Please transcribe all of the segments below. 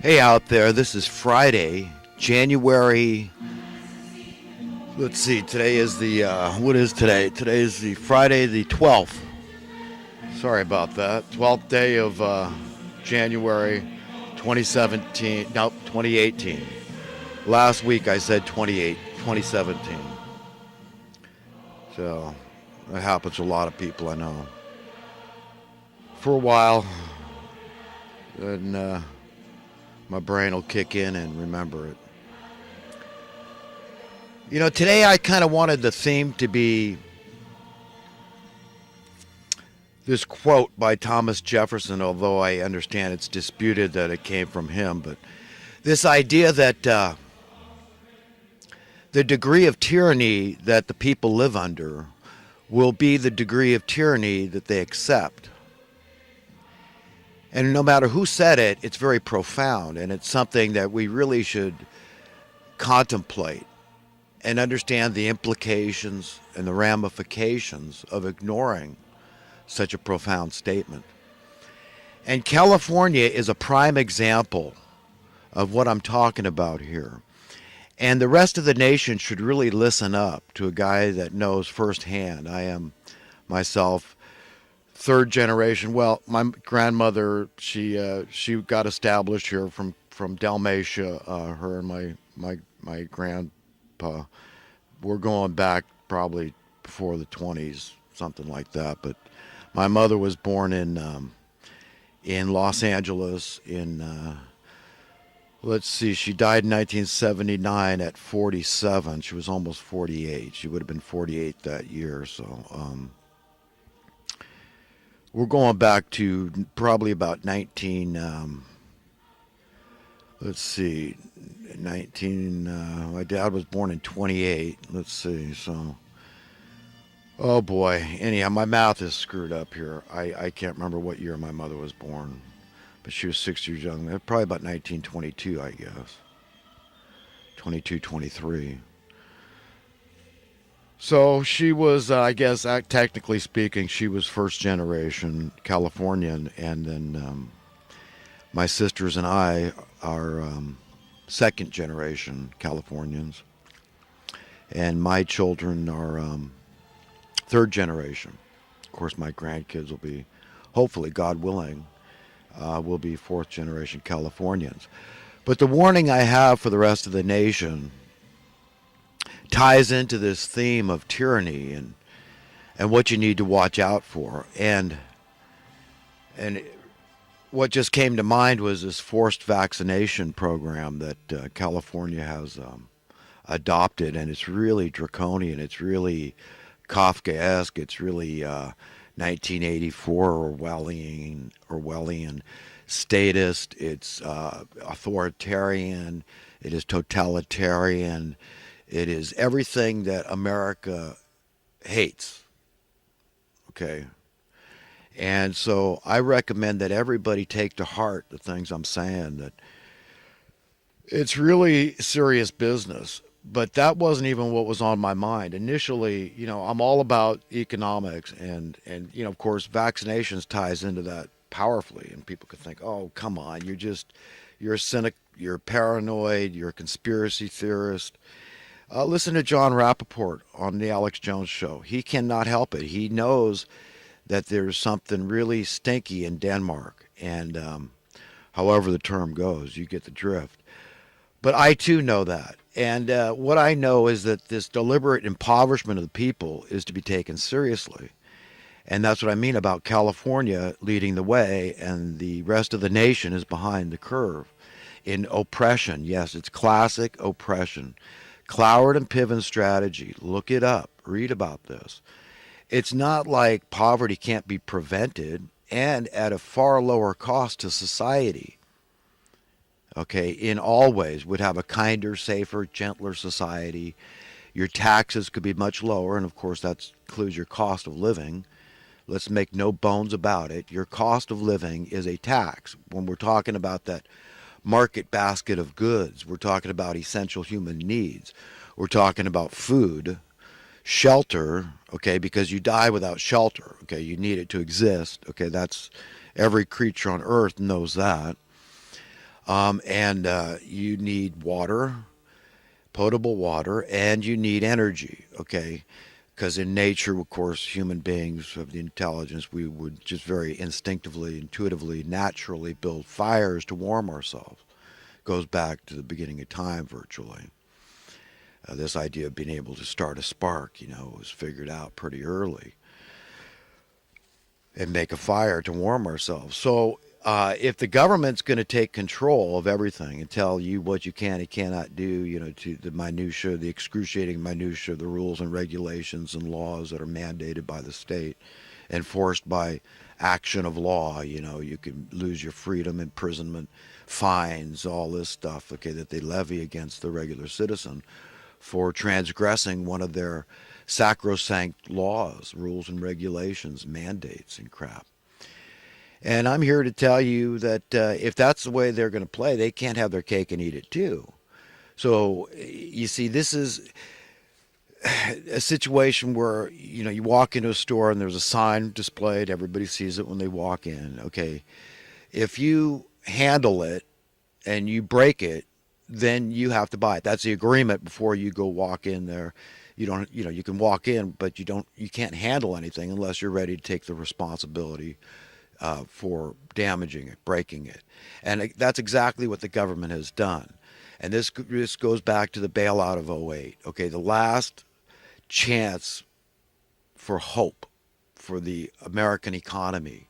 Hey out there, this is Friday, January. Let's see, today is what is today? Today is the Friday the 12th. Sorry about that. 12th day of January 2017. Nope, 2018. Last week I said 2017. So that happens to a lot of people I know. For a while, then my brain will kick in and remember it. Today I kind of wanted the theme to be this quote by Thomas Jefferson, although I understand it's disputed that it came from him. But this idea that the degree of tyranny that the people live under will be the degree of tyranny that they accept. And no matter who said it, it's very profound, and it's something that we really should contemplate and understand the implications and the ramifications of ignoring such a profound statement. And California is a prime example of what I'm talking about here. And the rest of the nation should really listen up to a guy that knows firsthand. I am myself third generation. Well, my grandmother, she got established here from Dalmatia. Her and my grandpa, we're going back probably before the 20s, something like that. But my mother was born in Los Angeles let's see, she died in 1979 at 47. She was almost 48. She would have been 48 that year. So we're going back to probably about 19, let's see, 19, my dad was born in 28. Let's see, so, oh boy. Anyhow, my math is screwed up here. I can't remember what year my mother was born, but she was 6 years young. Probably about 1922, I guess. 22, 23. So she was, I guess, technically speaking, she was first generation Californian, and then my sisters and I are second generation Californians, and my children are third generation. Of course, my grandkids will be, hopefully, God willing, will be fourth generation Californians. But the warning I have for the rest of the nation ties into this theme of tyranny and what you need to watch out for. And what just came to mind was this forced vaccination program that California has adopted, and it's really draconian. It's really Kafkaesque. It's really 1984 Orwellian statist. It's authoritarian. It is totalitarian. It is everything that America hates. Okay. And so I recommend that everybody take to heart the things I'm saying, that it's really serious business. But that wasn't even what was on my mind. Initially, I'm all about economics, and of course, vaccinations ties into that powerfully. And people could think, oh, come on, you're a cynic, you're paranoid, you're a conspiracy theorist. Listen to John Rappaport on the Alex Jones show. He cannot help it. He knows that there's something really stinky in Denmark, and however the term goes, you get the drift. But I too know that. And what I know is that this deliberate impoverishment of the people is to be taken seriously. And that's what I mean about California leading the way, and the rest of the nation is behind the curve in oppression. Yes, it's classic oppression. Cloward and Piven's strategy. Look it up. Read about this. It's not like poverty can't be prevented, and at a far lower cost to society. Okay, in all ways, would have a kinder, safer, gentler society. Your taxes could be much lower, and of course that includes your cost of living. Let's make no bones about it. Your cost of living is a tax. When we're talking about that market basket of goods, we're talking about essential human needs. We're talking about food, shelter, okay, because you die without shelter, okay, you need it to exist, okay, that's every creature on earth knows that. And you need water, potable water, and you need energy, okay? Because in nature, of course, human beings of the intelligence, we would just very instinctively, intuitively, naturally build fires to warm ourselves. Goes back to the beginning of time virtually. This idea of being able to start a spark, was figured out pretty early and make a fire to warm ourselves. So if the government's going to take control of everything and tell you what you can and cannot do, to the minutia, the excruciating minutia, the rules and regulations and laws that are mandated by the state, enforced by action of law, you can lose your freedom, imprisonment, fines, all this stuff, okay, that they levy against the regular citizen for transgressing one of their sacrosanct laws, rules and regulations, mandates and crap. And I'm here to tell you that if that's the way they're going to play, they can't have their cake and eat it too. So you see, this is a situation where you walk into a store and there's a sign displayed. Everybody sees it when they walk in. Okay, if you handle it and you break it, then you have to buy it. That's the agreement before you go walk in there. You don't, you can walk in, but you can't handle anything unless you're ready to take the responsibility for damaging it, breaking it. And that's exactly what the government has done. And this goes back to the bailout of '08. Okay, the last chance for hope for the American economy,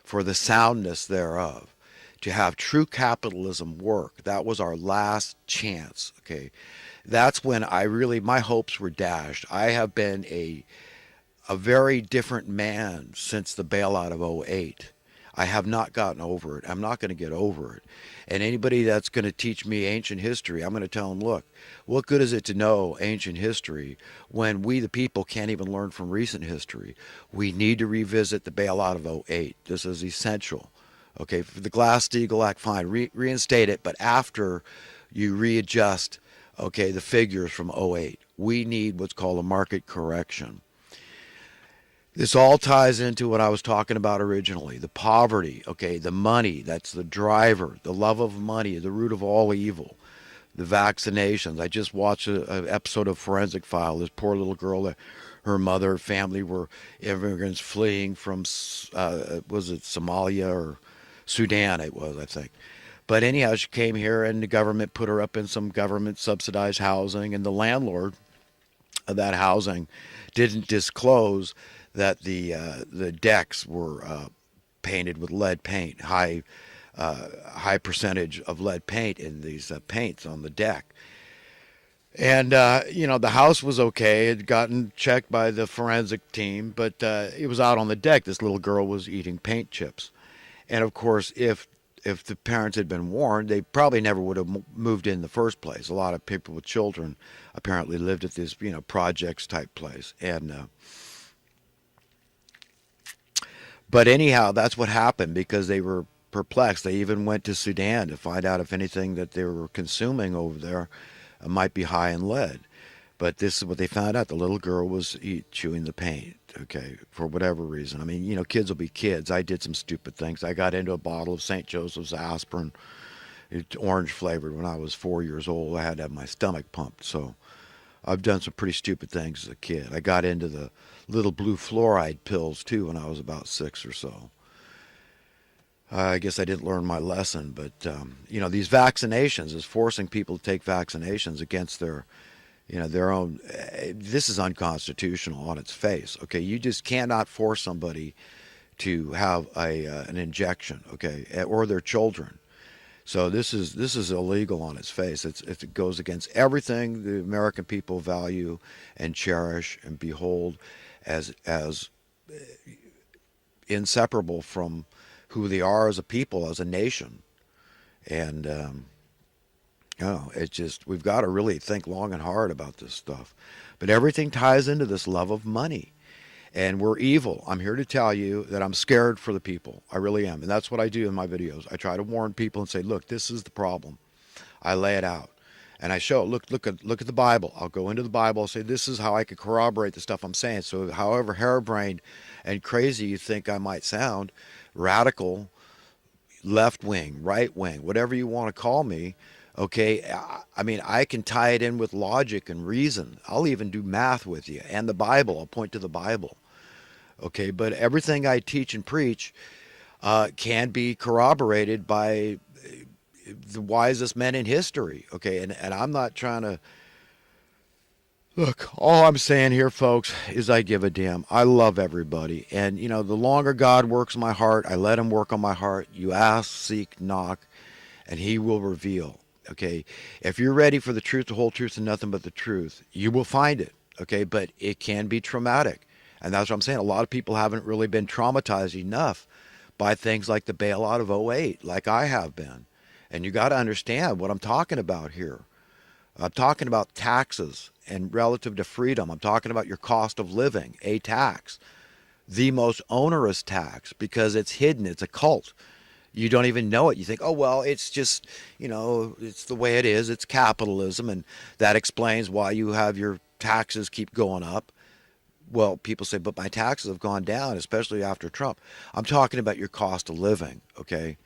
for the soundness thereof, to have true capitalism work. That was our last chance. Okay, that's when my hopes were dashed. I have been a very different man since the bailout of '08. I have not gotten over it. I'm not going to get over it. And anybody that's going to teach me ancient history, I'm going to tell them, look, what good is it to know ancient history when we, the people, can't even learn from recent history? We need to revisit the bailout of '08. This is essential. Okay, for the Glass-Steagall Act, fine, reinstate it, but after you readjust, okay, the figures from '08. We need what's called a market correction. This all ties into what I was talking about originally. The poverty, okay, the money, that's the driver, the love of money, the root of all evil, the vaccinations. I just watched an episode of Forensic File. This poor little girl, her mother, family were immigrants fleeing from, was it Somalia or Sudan, it was, I think. But anyhow, she came here and the government put her up in some government subsidized housing, and the landlord of that housing didn't disclose that the decks were painted with lead paint, high percentage of lead paint in these paints on the deck. And the house was okay. It had gotten checked by the forensic team, but it was out on the deck. This little girl was eating paint chips, and of course, if the parents had been warned, they probably never would have moved in the first place. A lot of people with children apparently lived at this projects type place, and but anyhow, that's what happened because they were perplexed. They even went to Sudan to find out if anything that they were consuming over there might be high in lead. But this is what they found out. The little girl was chewing the paint, okay, for whatever reason. I mean, kids will be kids. I did some stupid things. I got into a bottle of St. Joseph's aspirin, it's orange flavored, when I was 4 years old. I had to have my stomach pumped. So I've done some pretty stupid things as a kid. I got into the little blue fluoride pills too when I was about 6 or so. I guess I didn't learn my lesson, but these vaccinations is forcing people to take vaccinations against their own. This is unconstitutional on its face. Okay, you just cannot force somebody to have an injection, okay, or their children. So this is illegal on its face. It goes against everything the American people value and cherish and behold as inseparable from who they are as a people, as a nation. And we've got to really think long and hard about this stuff. But everything ties into this love of money. And we're evil. I'm here to tell you that I'm scared for the people. I really am. And that's what I do in my videos. I try to warn people and say, look, this is the problem. I lay it out. And I show, look at the Bible. I'll go into the Bible and say, this is how I could corroborate the stuff I'm saying. So however harebrained and crazy you think I might sound, radical, left wing, right wing, whatever you want to call me. Okay, I mean, I can tie it in with logic and reason. I'll even do math with you and the Bible. I'll point to the Bible. Okay, but everything I teach and preach can be corroborated by the wisest men in history. Okay, and I'm not trying to look. All I'm saying here, folks, is I give a damn. I love everybody, and you know, the longer God works in my heart, I let Him work on my heart. You ask, seek, knock, and He will reveal. Okay, if you're ready for the truth, the whole truth, and nothing but the truth, you will find it. Okay, but it can be traumatic, and that's what I'm saying. A lot of people haven't really been traumatized enough by things like the bailout of '08, like I have been. And you got to understand what I'm talking about here. I'm talking about taxes and relative to freedom. I'm talking about your cost of living, a tax, the most onerous tax because it's hidden, it's a cult. You don't even know it. You think, oh, well, it's just, you know, it's the way it is. It's capitalism. And that explains why you have your taxes keep going up. Well, people say, but my taxes have gone down, especially after Trump. I'm talking about your cost of living, okay?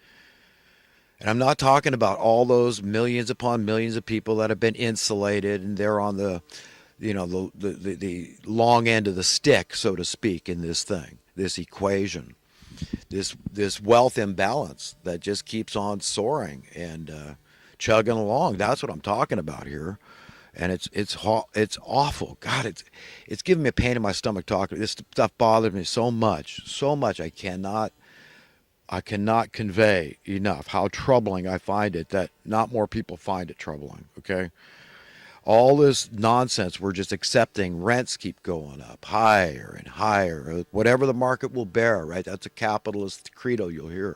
And I'm not talking about all those millions upon millions of people that have been insulated and they're on the, you know, the long end of the stick, so to speak, in this thing, this equation, this wealth imbalance that just keeps on soaring and chugging along. That's what I'm talking about here. And it's awful. God, it's giving me a pain in my stomach talking. This stuff bothers me so much. I cannot convey enough how troubling I find it that not more people find it troubling. Okay, all this nonsense we're just accepting. Rents keep going up higher and higher. Whatever the market will bear. Right? That's a capitalist credo you'll hear.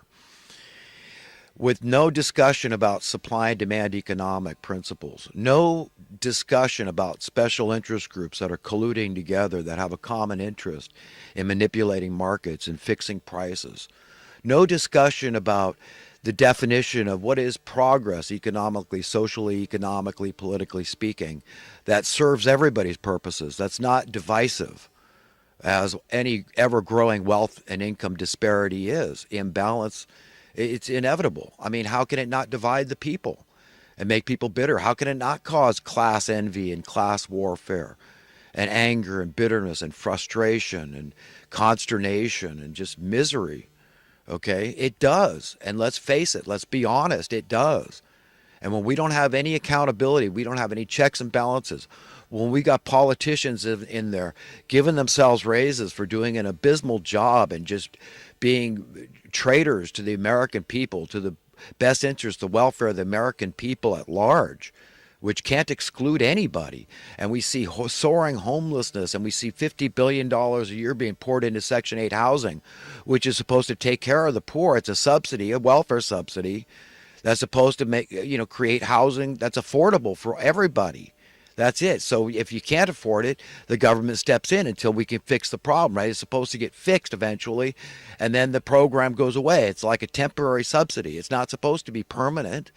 With no discussion about supply and demand economic principles, no discussion about special interest groups that are colluding together that have a common interest in manipulating markets and fixing prices, no discussion about the definition of what is progress economically, socially, economically, politically speaking, that serves everybody's purposes, that's not divisive, as any ever-growing wealth and income disparity is. Imbalance, it's inevitable. I mean, how can it not divide the people and make people bitter? How can it not cause class envy and class warfare and anger and bitterness and frustration and consternation and just misery? Okay, it does. And let's face it, let's be honest, it does. And when we don't have any accountability, we don't have any checks and balances, when we got politicians in there giving themselves raises for doing an abysmal job and just being traitors to the American people, to the best interest, the welfare of the American people at large, which can't exclude anybody. And we see soaring homelessness, and we see $50 billion a year being poured into Section 8 housing, which is supposed to take care of the poor. It's a subsidy, a welfare subsidy, that's supposed to make, you know, create housing that's affordable for everybody. That's it. So if you can't afford it, the government steps in until we can fix the problem, right? It's supposed to get fixed eventually, and then the program goes away. It's like a temporary subsidy. It's not supposed to be permanent,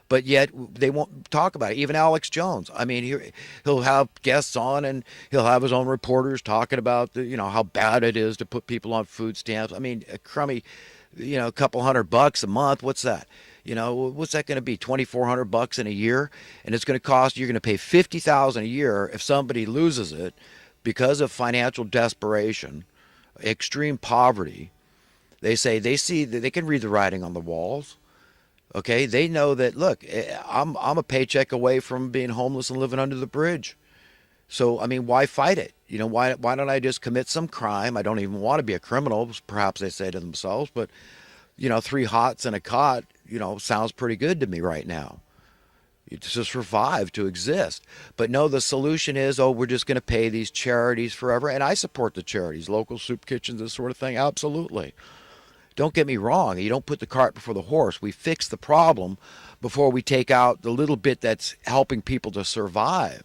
but yet they won't talk about it. Even Alex Jones. I mean, he'll have guests on, and he'll have his own reporters talking about, you know, how bad it is to put people on food stamps. I mean, a crummy, you know, a couple $100 a month. What's that? You know, what's that going to be? $2,400 in a year, and it's going to cost. You're going to pay $50,000 a year if somebody loses it because of financial desperation, extreme poverty. They say they see that they can read the writing on the walls. Okay, they know that. Look, I'm a paycheck away from being homeless and living under the bridge. So I mean, why fight it? You know, why don't I just commit some crime? I don't even want to be a criminal, perhaps they say to themselves, but you know, 3 hots and a cot, you know, sounds pretty good to me right now. To survive, to exist. But no, the solution is, oh, we're just going to pay these charities forever. And I support the charities, local soup kitchens, this sort of thing. Absolutely. Don't get me wrong. You don't put the cart before the horse. We fix the problem before we take out the little bit that's helping people to survive.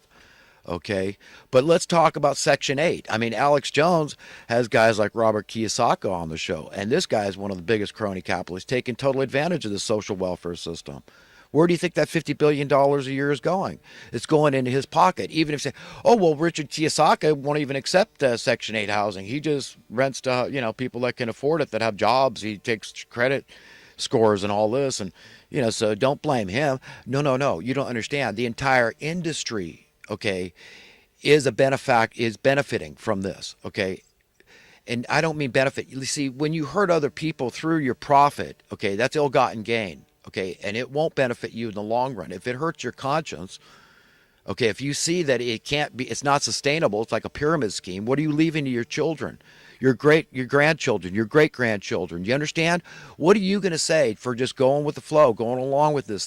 Okay, but let's talk about Section 8. I mean, Alex Jones has guys like Robert Kiyosaki on the show, and this guy is one of the biggest crony capitalists, taking total advantage of the social welfare system. Where do you think that $50 billion a year is going? It's going into his pocket. Even if, say, oh, well, Richard Kiyosaki won't even accept Section 8 housing. He just rents to, you know, people that can afford it, that have jobs. He takes credit scores and all this, and so don't blame him. No, no, no. You don't understand. The entire industry, okay, is benefiting from this, okay. And I don't mean benefit. You see, when you hurt other people through your profit, okay, that's ill-gotten gain, okay, and it won't benefit you in the long run. If it hurts your conscience, okay, if you see that it can't be, it's not sustainable, it's like a pyramid scheme, what are you leaving to your children, your grandchildren, your great grandchildren? You understand? What are you going to say for just going with the flow, going along with this